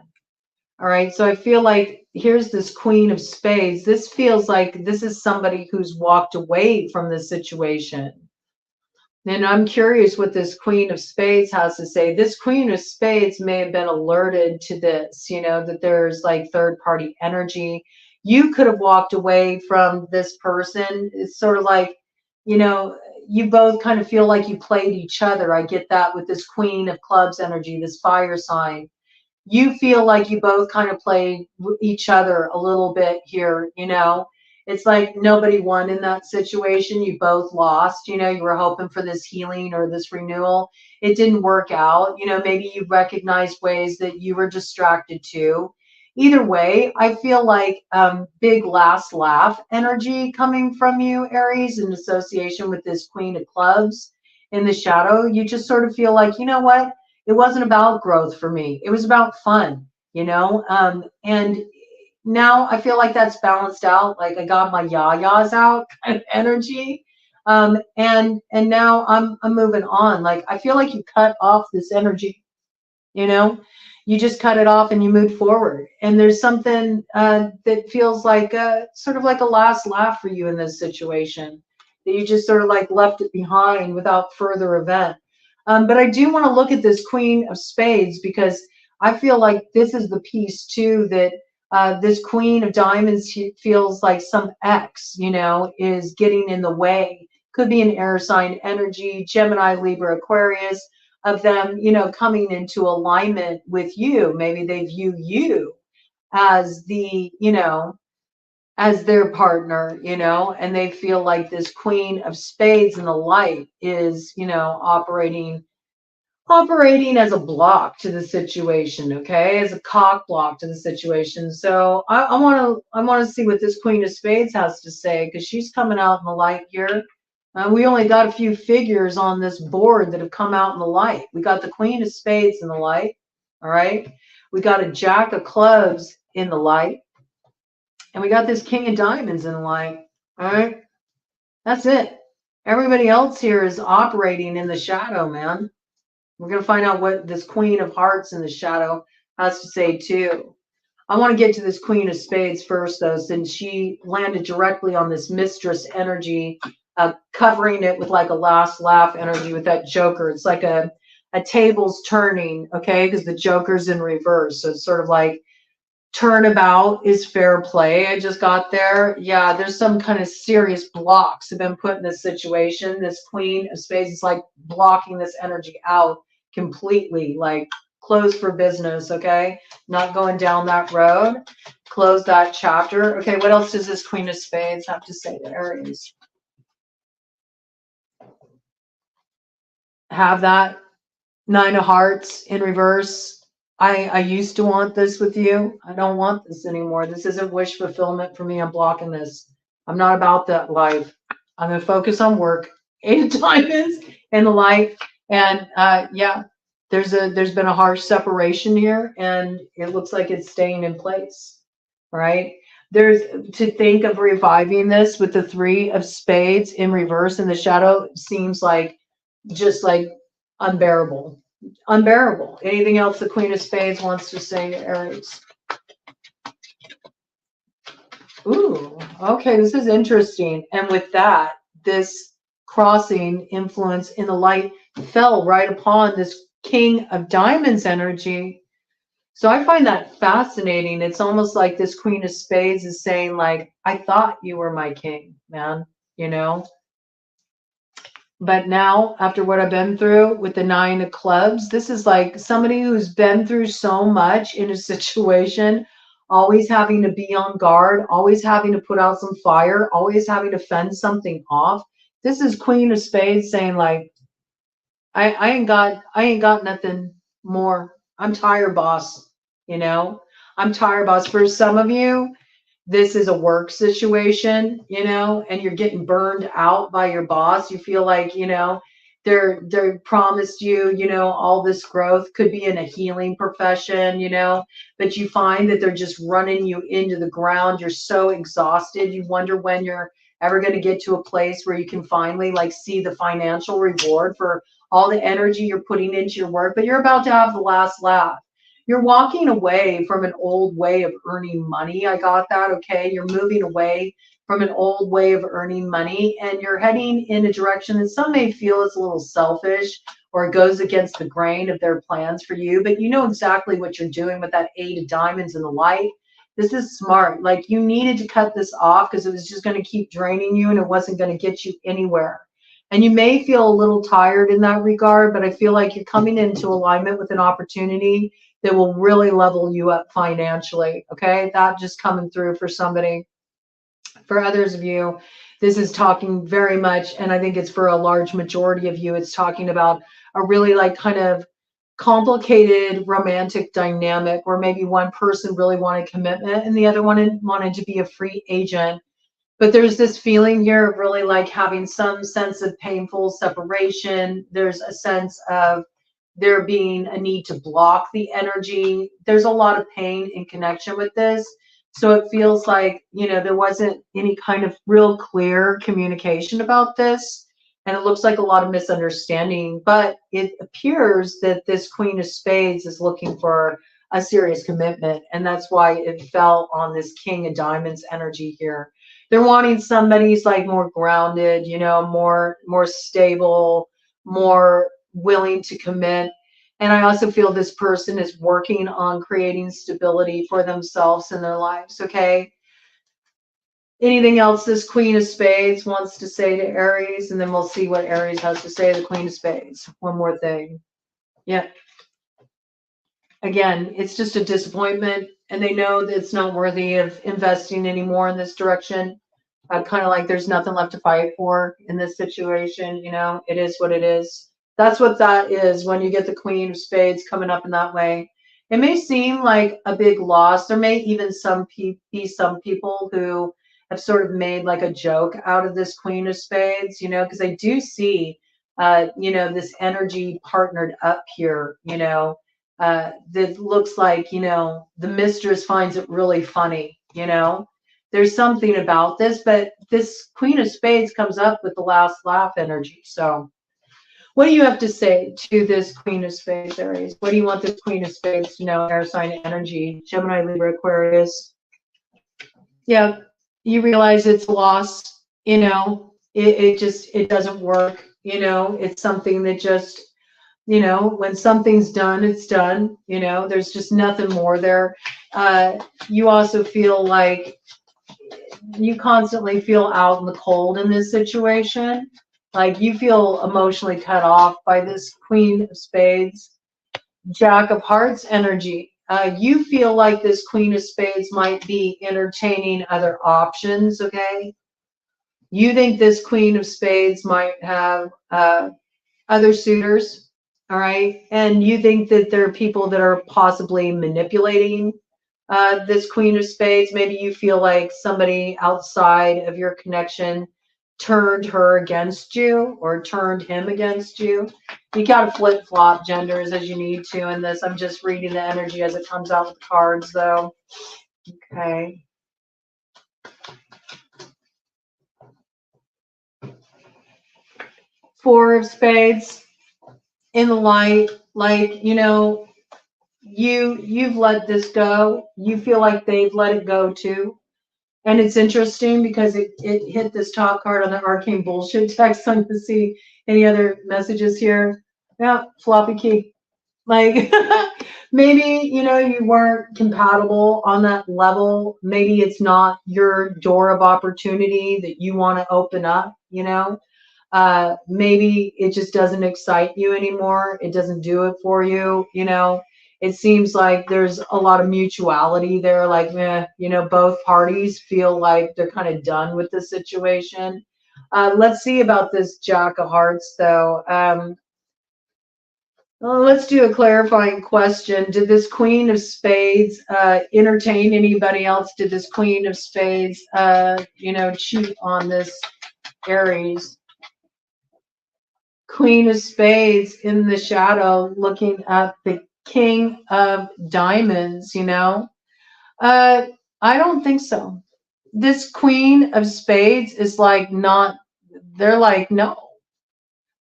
All right, so I feel like here's this Queen of Spades. This feels like this is somebody who's walked away from the situation. And I'm curious what this Queen of Spades has to say. This Queen of Spades may have been alerted to this, you know, that there's like third party energy. You could have walked away from this person. It's sort of like, you know, you both kind of feel like you played each other. I get that with this Queen of Clubs energy, this fire sign. You feel like you both kind of played each other a little bit here, you know. It's like nobody won in that situation. You both lost. You know, you were hoping for this healing or this renewal. It didn't work out. You know, maybe you recognized ways that you were distracted too. Either way, I feel like big last laugh energy coming from you, Aries, in association with this Queen of Clubs in the shadow. You just sort of feel like, you know what? It wasn't about growth for me. It was about fun, you know? And now I feel like that's balanced out. Like I got my yah-yahs out kind of energy. And now I'm moving on. Like I feel like you cut off this energy, you know? You just cut it off and you move forward. And there's something that feels like sort of like a last laugh for you in this situation, that you just sort of like left it behind without further event. But I do want to look at this Queen of Spades, because I feel like this is the piece too, that this Queen of Diamonds feels like some ex, you know, is getting in the way. Could be an air sign energy, Gemini, Libra, Aquarius, of them, you know, coming into alignment with you. Maybe they view you as the, you know, as their partner, you know, and they feel like this Queen of Spades in the light is, you know, operating as a block to the situation, okay, as a cock block to the situation. So I want to see what this Queen of Spades has to say, because she's coming out in the light here. We only got a few figures on this board that have come out in the light. We got the Queen of Spades in the light, all right. We got a Jack of Clubs in the light, and we got this King of Diamonds in the light, all right. That's it. Everybody else here is operating in the shadow, man. We're going to find out what this Queen of Hearts in the shadow has to say too. I want to get to this Queen of Spades first, though, since she landed directly on this mistress energy, covering it with like a last laugh energy with that Joker. It's like a table's turning, okay, because the Joker's in reverse. So it's sort of like turnabout is fair play. I just got there. Yeah, there's some kind of serious blocks have been put in this situation. This Queen of Spades is like blocking this energy out completely, like close for business, okay? Not going down that road. Close that chapter. Okay, what else does this Queen of Spades have to say to Aries? Have that Nine of Hearts in reverse. I used to want this with you. I don't want this anymore. This isn't wish fulfillment for me. I'm blocking this. I'm not about that life. I'm going to focus on work. Eight of Diamonds in the light. And yeah, there's been a harsh separation here, and it looks like it's staying in place. Right? There's to think of reviving this with the Three of Spades in reverse in the shadow seems like just like unbearable. Unbearable. Anything else the Queen of Spades wants to say to Aries? Ooh, okay, this is interesting. And with that, this crossing influence in the light fell right upon this King of Diamonds energy. So I find that fascinating. It's almost like this Queen of Spades is saying, like, I thought you were my king, man, you know? But now, after what I've been through with the Nine of Clubs, this is like somebody who's been through so much in a situation, always having to be on guard, always having to put out some fire, always having to fend something off. This is Queen of Spades saying, like, I ain't got nothing more. I'm tired, boss. You know, I'm tired, boss. For some of you, this is a work situation, you know, and you're getting burned out by your boss. You feel like, you know, they're promised you, you know, all this growth could be in a healing profession, you know, but you find that they're just running you into the ground. You're so exhausted. You wonder when you're ever going to get to a place where you can finally like see the financial reward for all the energy you're putting into your work, but you're about to have the last laugh. You're walking away from an old way of earning money. I got that. Okay. You're moving away from an old way of earning money, and you're heading in a direction that some may feel is a little selfish or it goes against the grain of their plans for you, but you know exactly what you're doing with that Eight of Diamonds in the light. This is smart. Like, you needed to cut this off because it was just going to keep draining you and it wasn't going to get you anywhere. And you may feel a little tired in that regard, but I feel like you're coming into alignment with an opportunity that will really level you up financially. Okay. That just coming through for somebody. For others of you, this is talking very much, and I think it's for a large majority of you, it's talking about a really like kind of complicated romantic dynamic where maybe one person really wanted commitment and the other one wanted to be a free agent. But there's this feeling here of really like having some sense of painful separation. There's a sense of there being a need to block the energy. There's a lot of pain in connection with this. So it feels like, you know, there wasn't any kind of real clear communication about this. And it looks like a lot of misunderstanding. But it appears that this Queen of Spades is looking for a serious commitment. And that's why it fell on this King of Diamonds energy here. They're wanting somebody who's like more grounded, you know, more stable, more willing to commit. And I also feel this person is working on creating stability for themselves in their lives. Okay. Anything else this Queen of Spades wants to say to Aries? And then we'll see what Aries has to say to the Queen of Spades. One more thing. Yeah. Again, it's just a disappointment, and they know that it's not worthy of investing anymore in this direction. Kind of like there's nothing left to fight for in this situation. You know, it is what it is. That's what that is when you get the Queen of Spades coming up in that way. It may seem like a big loss. There may even be some people who have sort of made like a joke out of this Queen of Spades, you know, because I do see, you know, this energy partnered up here, you know, that looks like, you know, the mistress finds it really funny, you know. There's something about this, but this Queen of Spades comes up with the last laugh energy. So what do you have to say to this Queen of Spades, Aries? What do you want this Queen of Spades to know? Air sign energy, Gemini, Libra, Aquarius. Yeah, you realize it's a loss, you know, it doesn't work, you know, it's something that just, you know, when something's done, it's done, you know, there's just nothing more there. You also feel like you constantly feel out in the cold in this situation. Like you feel emotionally cut off by this Queen of Spades, Jack of Hearts energy. You feel like this Queen of Spades might be entertaining other options, okay? You think this Queen of Spades might have other suitors, all right? And you think that there are people that are possibly manipulating this Queen of Spades. Maybe you feel like somebody outside of your connection turned her against you or turned him against you. You gotta flip-flop genders as you need to in this. I'm just reading the energy as it comes out with the cards, though. Okay. Four of Spades in the light, like, you know, you've let this go. You feel like they've let it go too. And it's interesting because it hit this top card on the arcane bullshit text. I'm gonna see any other messages here. Yeah, floppy key. Like maybe, you know, you weren't compatible on that level. Maybe it's not your door of opportunity that you want to open up, you know. Maybe it just doesn't excite you anymore. It doesn't do it for you, you know. It seems like there's a lot of mutuality there, like, you know, both parties feel like they're kind of done with the situation. Let's see about this Jack of Hearts, though. Well, let's do a clarifying question. Did this Queen of Spades entertain anybody else? Did this Queen of Spades, you know, cheat on this Aries? Queen of Spades in the shadow looking at the King of Diamonds, you know? I don't think so. This Queen of Spades is like not, they're like, no.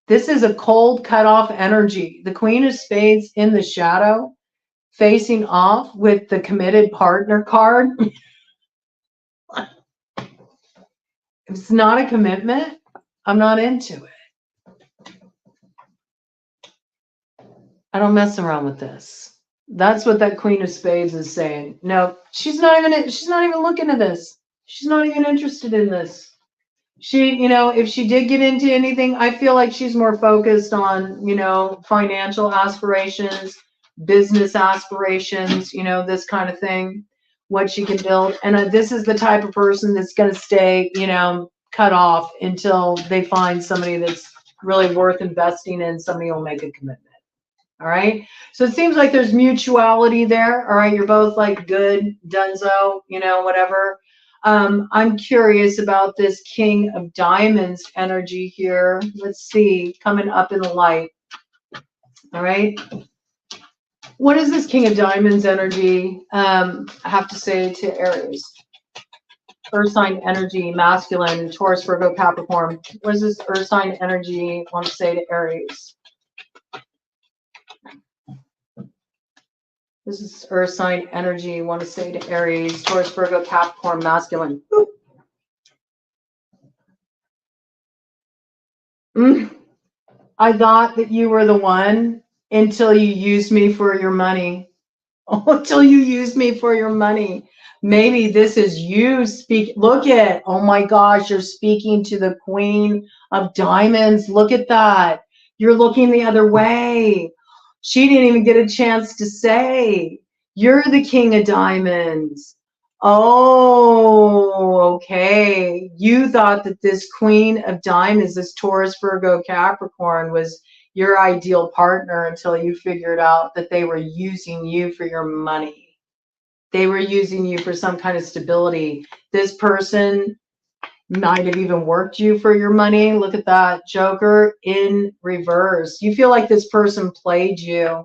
This is a cold cut-off energy. The Queen of Spades in the shadow facing off with the committed partner card. If it's not a commitment, I'm not into it. I don't mess around with this. That's what that Queen of Spades is saying. No, she's not even looking at this. She's not even interested in this. She, you know, if she did get into anything, I feel like she's more focused on, you know, financial aspirations, business aspirations, you know, this kind of thing, what she can build. And this is the type of person that's going to stay, you know, cut off until they find somebody that's really worth investing in. Somebody will make a commitment. All right. So it seems like there's mutuality there. All right. You're both like good, dunzo, you know, whatever. I'm curious about this King of Diamonds energy here. Let's see, coming up in the light. All right. What is this King of Diamonds energy have to say to Aries? Earth sign energy, masculine, Taurus, Virgo, Capricorn. What does this earth sign energy want to say to Aries? This is earth sign energy. Want to say to Aries, Taurus, Virgo, Capricorn, masculine. I thought that you were the one until you used me for your money. Until you used me for your money. Maybe this is you speak. Look at, oh my gosh, you're speaking to the Queen of Diamonds. Look at that. You're looking the other way. She didn't even get a chance to say, you're the King of Diamonds. Oh, okay. You thought that this Queen of Diamonds, this Taurus, Virgo, Capricorn was your ideal partner until you figured out that they were using you for your money. They were using you for some kind of stability. This person might have even worked you for your money. Look at that Joker in reverse. You feel like this person played you.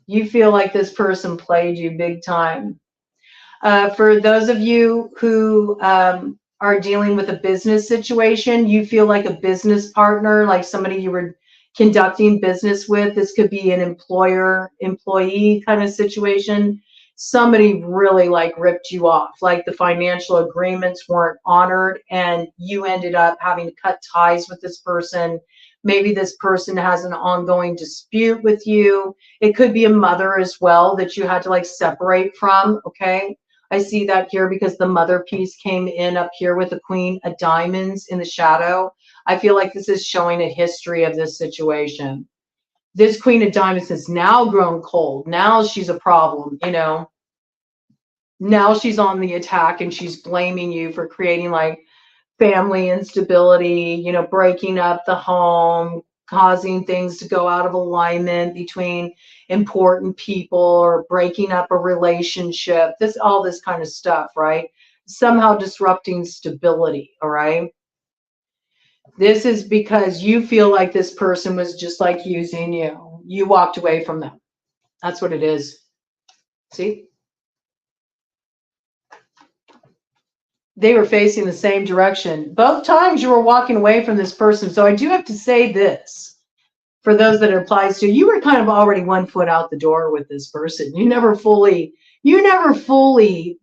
You feel like this person played you big time. For those of you who are dealing with a business situation, you feel like a business partner, like somebody you were conducting business with. This could be an employer-employee kind of situation. Somebody really like ripped you off, like the financial agreements weren't honored and you ended up having to cut ties with this person. Maybe this person has an ongoing dispute with you. It could be a mother as well that you had to like separate from, okay? I see that here because the mother piece came in up here with the Queen of Diamonds in the shadow. I feel like this is showing a history of this situation. This Queen of Diamonds has now grown cold. Now she's a problem, you know. Now she's on the attack and she's blaming you for creating like family instability, you know, breaking up the home, causing things to go out of alignment between important people or breaking up a relationship. All this kind of stuff, right? Somehow disrupting stability, all right? This is because you feel like this person was just like using you. You walked away from them. That's what it is. See? They were facing the same direction. Both times you were walking away from this person. So I do have to say this for those that it applies to. You were kind of already 1 foot out the door with this person. You never fully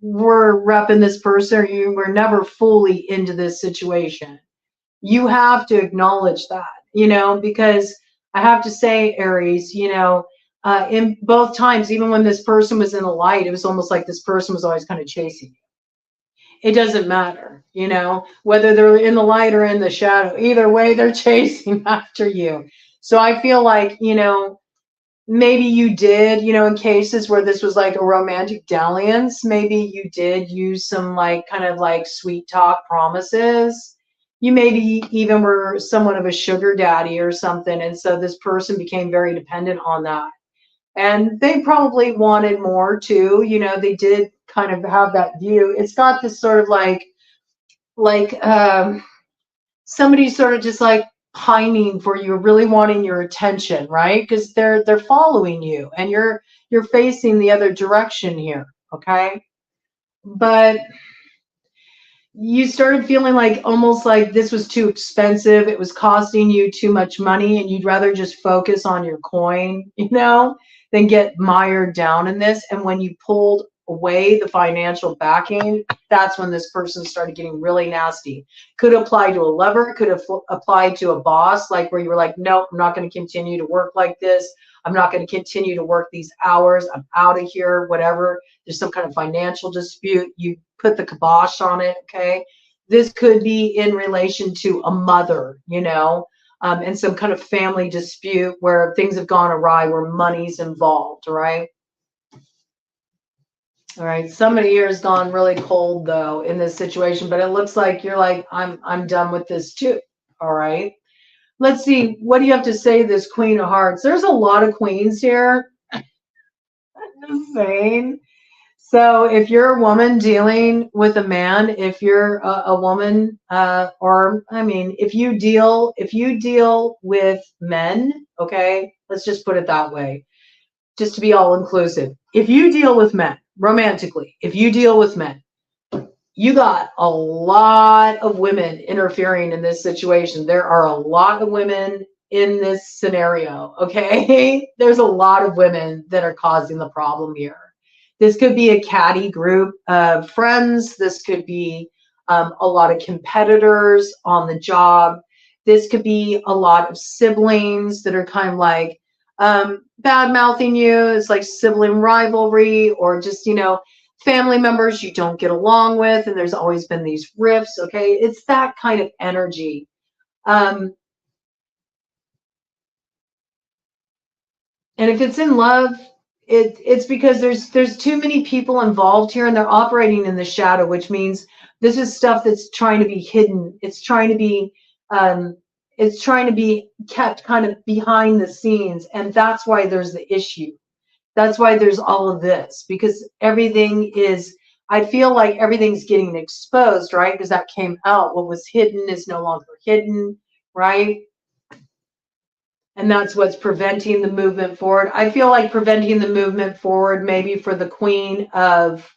were repping this person, or you were never fully into this situation. You have to acknowledge that, you know, because I have to say, Aries, you know, in both times, even when this person was in the light, it was almost like this person was always kind of chasing you. It doesn't matter, you know, whether they're in the light or in the shadow. Either way, they're chasing after you. So I feel like, you know, maybe you did, you know, in cases where this was like a romantic dalliance, maybe you did use some like kind of like sweet talk promises. You maybe even were somewhat of a sugar daddy or something. And so this person became very dependent on that. And they probably wanted more too. You know, they did kind of have that view. It's got this sort of like somebody sort of just like pining for you, really wanting your attention, right? Because they're following you, and you're facing the other direction here, okay? But you started feeling like almost like this was too expensive. It was costing you too much money, and you'd rather just focus on your coin, you know, than get mired down in this. And when you pulled away the financial backing, that's when this person started getting really nasty. Could apply to a lover, could have applied to a boss, like where you were like, nope, I'm not going to continue to work like this. I'm not going to continue to work these hours. I'm out of here, whatever. There's some kind of financial dispute. You put the kibosh on it, okay? This could be in relation to a mother, you know, and some kind of family dispute where things have gone awry, where money's involved, right? All right, somebody here has gone really cold though in this situation, but it looks like you're like, I'm done with this too. All right. Let's see, what do you have to say to this Queen of Hearts? There's a lot of queens here. I'm just saying. So if you're a woman dealing with a man, if you're a woman, or I mean, if you deal with men, okay, let's just put it that way, just to be all inclusive. If you deal with men romantically, if you deal with men, you got a lot of women interfering in this situation. There are a lot of women in this scenario, okay? There's a lot of women that are causing the problem here. This could be a catty group of friends. This could be a lot of competitors on the job. This could be a lot of siblings that are kind of like bad-mouthing you. It's like sibling rivalry, or just, you know, family members you don't get along with, and there's always been these rifts, okay? It's that kind of energy. And if it's in love, it's because there's too many people involved here, and they're operating in the shadow, which means this is stuff that's trying to be hidden. It's trying to be kept kind of behind the scenes, and that's why there's the issue. That's why there's all of this, because everything is, I feel like everything's getting exposed, right? Because that came out. What was hidden is no longer hidden, right? And that's what's preventing the movement forward. I feel like preventing the movement forward, maybe for the Queen of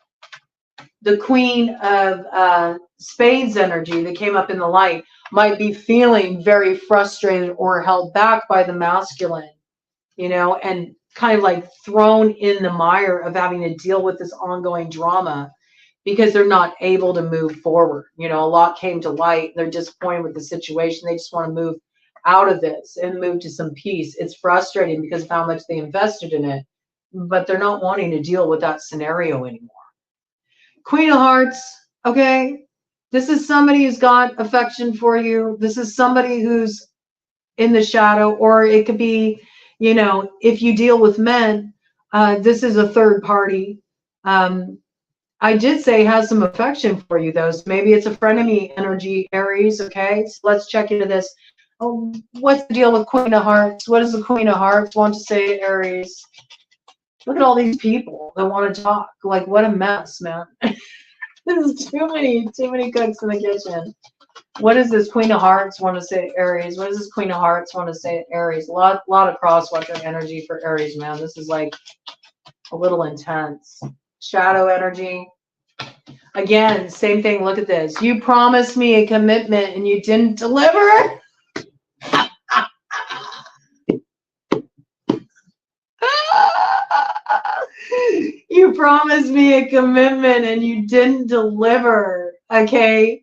Spades energy that came up in the light, might be feeling very frustrated or held back by the masculine, you know, and kind of like thrown in the mire of having to deal with this ongoing drama because they're not able to move forward. You know, a lot came to light. They're disappointed with the situation. They just want to move out of this and move to some peace. It's frustrating because of how much they invested in it, but they're not wanting to deal with that scenario anymore. Queen of Hearts, okay? This is somebody who's got affection for you. This is somebody who's in the shadow, or it could be, you know, if you deal with men, this is a third party. I did say has some affection for you, though. So maybe it's a frenemy energy, Aries, okay? So let's check into this. Oh, what's the deal with Queen of Hearts? What does the Queen of Hearts want to say to Aries? Look at all these people that want to talk. Like, what a mess, man. There's too many cooks in the kitchen. What does this Queen of Hearts want to say to Aries? What does this Queen of Hearts want to say to Aries? A lot of Crosswatcher energy for Aries, man. This is like a little intense. Shadow energy. Again, same thing. Look at this. You promised me a commitment and you didn't deliver. You promised me a commitment and you didn't deliver. Okay.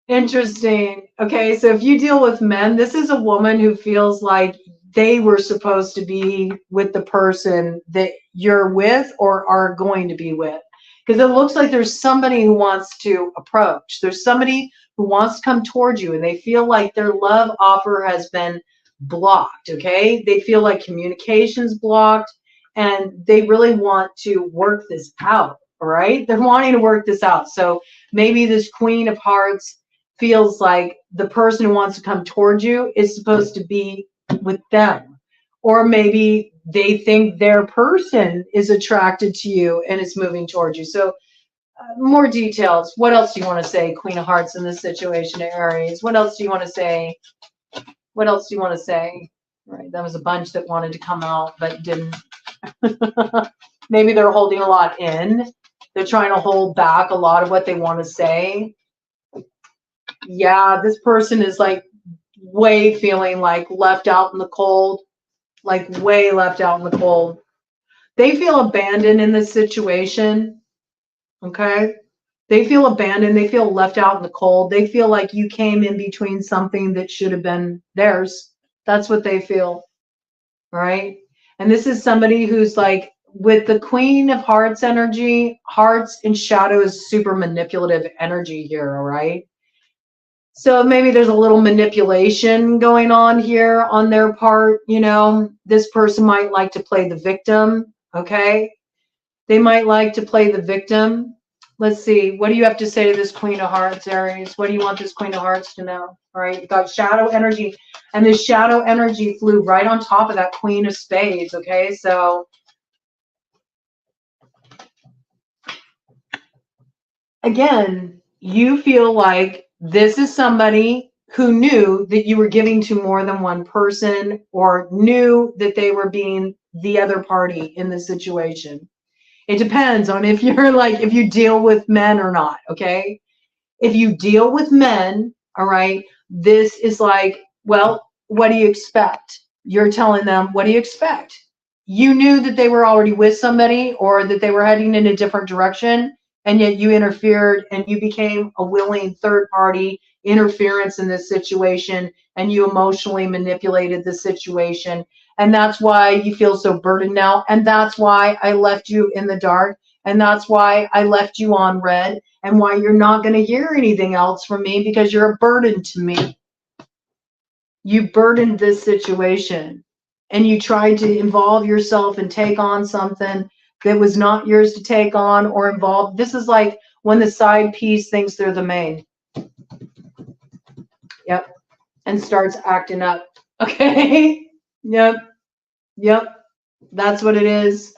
Interesting. Okay. So if you deal with men, this is a woman who feels like they were supposed to be with the person that you're with or are going to be with. Because it looks like there's somebody who wants to approach. There's somebody who wants to come towards you and they feel like their love offer has been blocked. Okay. They feel like communication's blocked and they really want to work this out. All right. They're wanting to work this out. So maybe this Queen of Hearts feels like the person who wants to come towards you is supposed to be with them. Or maybe they think their person is attracted to you and is moving towards you. So more details. What else do you want to say, Queen of Hearts, in this situation, Aries? What else do you want to say? What else do you want to say? Right, that was a bunch that wanted to come out but didn't. Maybe they're holding a lot in. They're trying to hold back a lot of what they want to say. Yeah, this person is like way feeling like left out in the cold, like way left out in the cold. They feel abandoned in this situation. Okay. They feel abandoned. They feel left out in the cold. They feel like you came in between something that should have been theirs. That's what they feel. All right. And this is somebody who's like, with the Queen of Hearts energy, hearts and shadow is super manipulative energy here. All right. So maybe there's a little manipulation going on here on their part. You know, this person might like to play the victim. Okay. They might like to play the victim. Let's see. What do you have to say to this Queen of Hearts, Aries? What do you want this Queen of Hearts to know? All right. You've got shadow energy. And this shadow energy flew right on top of that Queen of Spades. Okay. So again, you feel like this is somebody who knew that you were giving to more than one person or knew that they were being the other party in the situation. It depends on if you're like, if you deal with men or not, okay? If you deal with men, all right, this is like, well, what do you expect? You're telling them, what do you expect? You knew that they were already with somebody or that they were heading in a different direction, and yet you interfered and you became a willing third party interference in this situation, and you emotionally manipulated the situation. And that's why you feel so burdened now. And that's why I left you in the dark. And that's why I left you on red, and why you're not going to hear anything else from me, because you're a burden to me. You burdened this situation and you tried to involve yourself and take on something that was not yours to take on or involve. This is like when the side piece thinks they're the main. Yep. And starts acting up. Okay. Yep. Yep. That's what it is.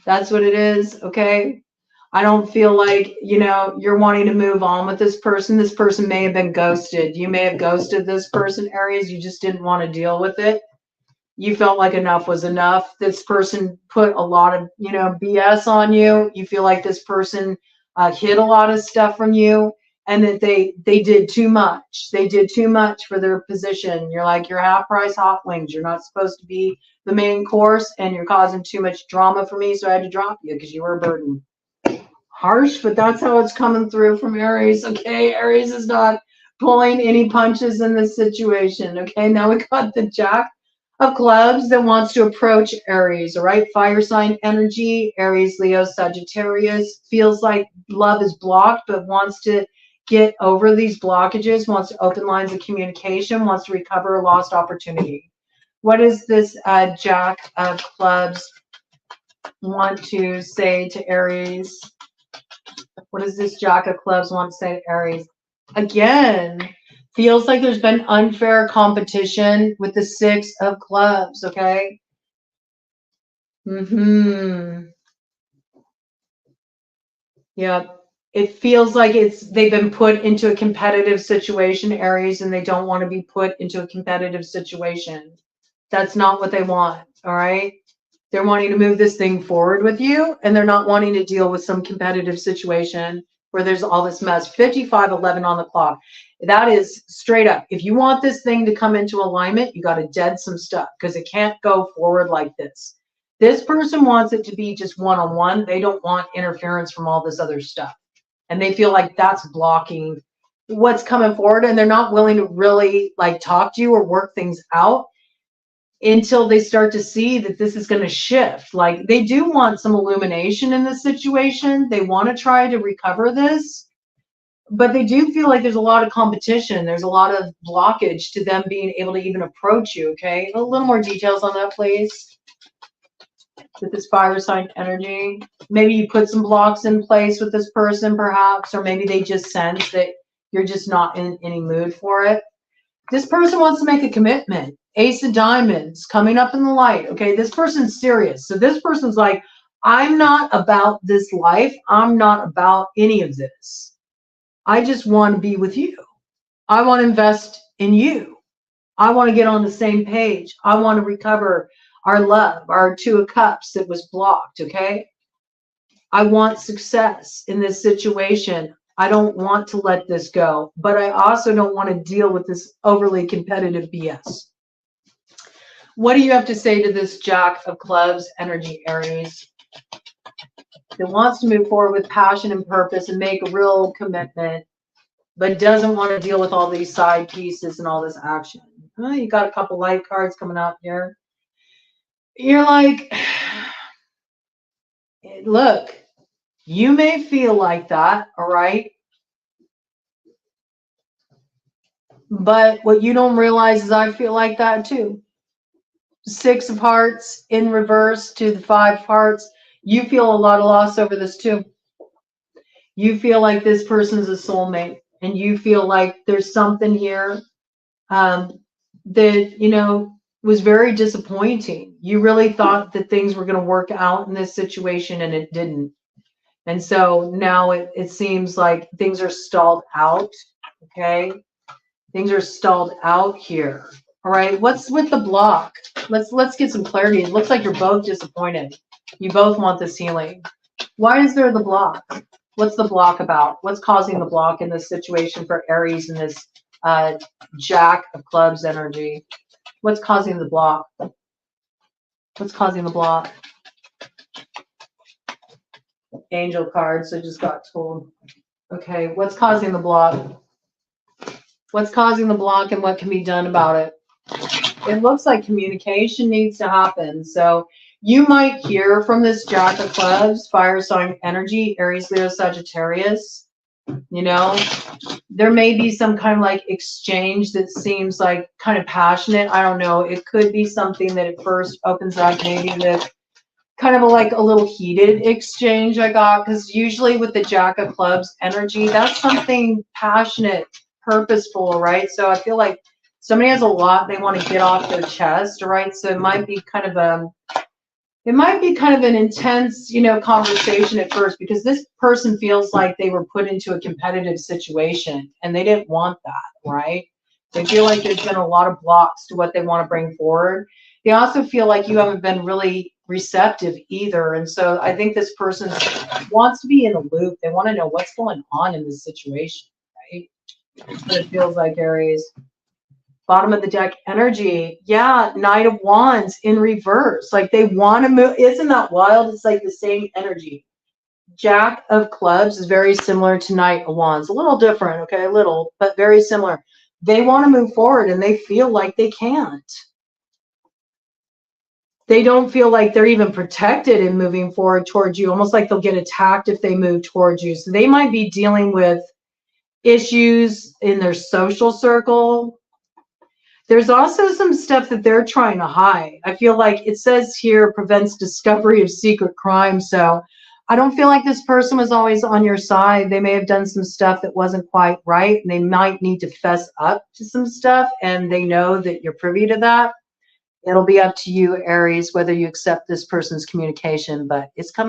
That's what it is. Okay. I don't feel like, you know, you're wanting to move on with this person. This person may have been ghosted. You may have ghosted this person, Aries. You just didn't want to deal with it. You felt like enough was enough. This person put a lot of, you know, BS on you. You feel like this person hid a lot of stuff from you, and that they did too much. They did too much for their position. You're like, you're half price hot wings. You're not supposed to be the main course, and you're causing too much drama for me, so I had to drop you because you were a burden. Harsh, but that's how it's coming through from Aries. Okay, Aries is not pulling any punches in this situation. Okay, now we got the Jack of Clubs that wants to approach Aries. All right, fire sign energy. Aries, Leo, Sagittarius. Feels like love is blocked, but wants to get over these blockages, wants to open lines of communication, wants to recover a lost opportunity. What does this Jack of Clubs want to say to Aries? What does this Jack of Clubs want to say to Aries? Again, feels like there's been unfair competition with the Six of Clubs, okay? Yep. it feels like they've been put into a competitive situation, Aries, and they don't want to be put into a competitive situation. That's not what they want, all right? They're wanting to move this thing forward with you, and they're not wanting to deal with some competitive situation where there's all this mess. 55:11 on the clock. That is straight up. If you want this thing to come into alignment, you got to dead some stuff because it can't go forward like this. This person wants it to be just one-on-one. They don't want interference from all this other stuff. And they feel like that's blocking what's coming forward, and they're not willing to really like talk to you or work things out until they start to see that this is going to shift. Like, they do want some illumination in this situation. They want to try to recover this, but they do feel like there's a lot of competition. There's a lot of blockage to them being able to even approach you. Okay, a little more details on that, please. With this fire sign energy, maybe you put some blocks in place with this person perhaps, or maybe they just sense that you're just not in any mood for it. This person wants to make a commitment. Ace of Diamonds coming up in the light. Okay, this person's serious. So this person's like, I'm not about this life. I'm not about any of this. I just want to be with you. I want to invest in you. I want to get on the same page. I want to recover our love, our Two of Cups that was blocked, okay? I want success in this situation. I don't want to let this go, but I also don't want to deal with this overly competitive BS. What do you have to say to this Jack of Clubs energy, Aries? That wants to move forward with passion and purpose and make a real commitment, but doesn't want to deal with all these side pieces and all this action. Oh, you got a couple light cards coming out here. You're like, look, you may feel like that, all right? But what you don't realize is I feel like that too. Six of Hearts in reverse to the Five of Hearts. You feel a lot of loss over this too. You feel like this person's a soulmate, and you feel like there's something here that, you know, was very disappointing. You really thought that things were going to work out in this situation, and it didn't. And so now it seems like things are stalled out. Okay, things are stalled out here. All right, what's with the block? Let's get some clarity. It looks like you're both disappointed. You both want this healing. Why is there the block? What's the block about? What's causing the block in this situation for Aries and this Jack of Clubs energy? What's causing the block? What's causing the block? Angel cards. I just got told. Okay, what's causing the block? What's causing the block and what can be done about it? It looks like communication needs to happen. So you might hear from this Jack of Clubs, fire sign energy, Aries, Leo, Sagittarius. You know, there may be some kind of like exchange that seems like kind of passionate. I don't know. It could be something that at first opens up maybe with kind of like a little heated exchange I got, because usually with the Jack of Clubs energy, that's something passionate, purposeful, right? So I feel like somebody has a lot they want to get off their chest, right? So it might be kind of an intense, you know, conversation at first, because this person feels like they were put into a competitive situation and they didn't want that, right? They feel like there's been a lot of blocks to what they want to bring forward. They also feel like you haven't been really receptive either. And so I think this person wants to be in the loop. They want to know what's going on in this situation, right? That's what it feels like, Aries. Bottom of the deck energy. Yeah, Knight of Wands in reverse. Like they want to move. Isn't that wild? It's like the same energy. Jack of Clubs is very similar to Knight of Wands. A little different, okay? A little, but very similar. They want to move forward and they feel like they can't. They don't feel like they're even protected in moving forward towards you, almost like they'll get attacked if they move towards you. So they might be dealing with issues in their social circle. There's also some stuff that they're trying to hide. I feel like it says here prevents discovery of secret crime. So I don't feel like this person was always on your side. They may have done some stuff that wasn't quite right, and they might need to fess up to some stuff, and they know that you're privy to that. It'll be up to you, Aries, whether you accept this person's communication, but it's coming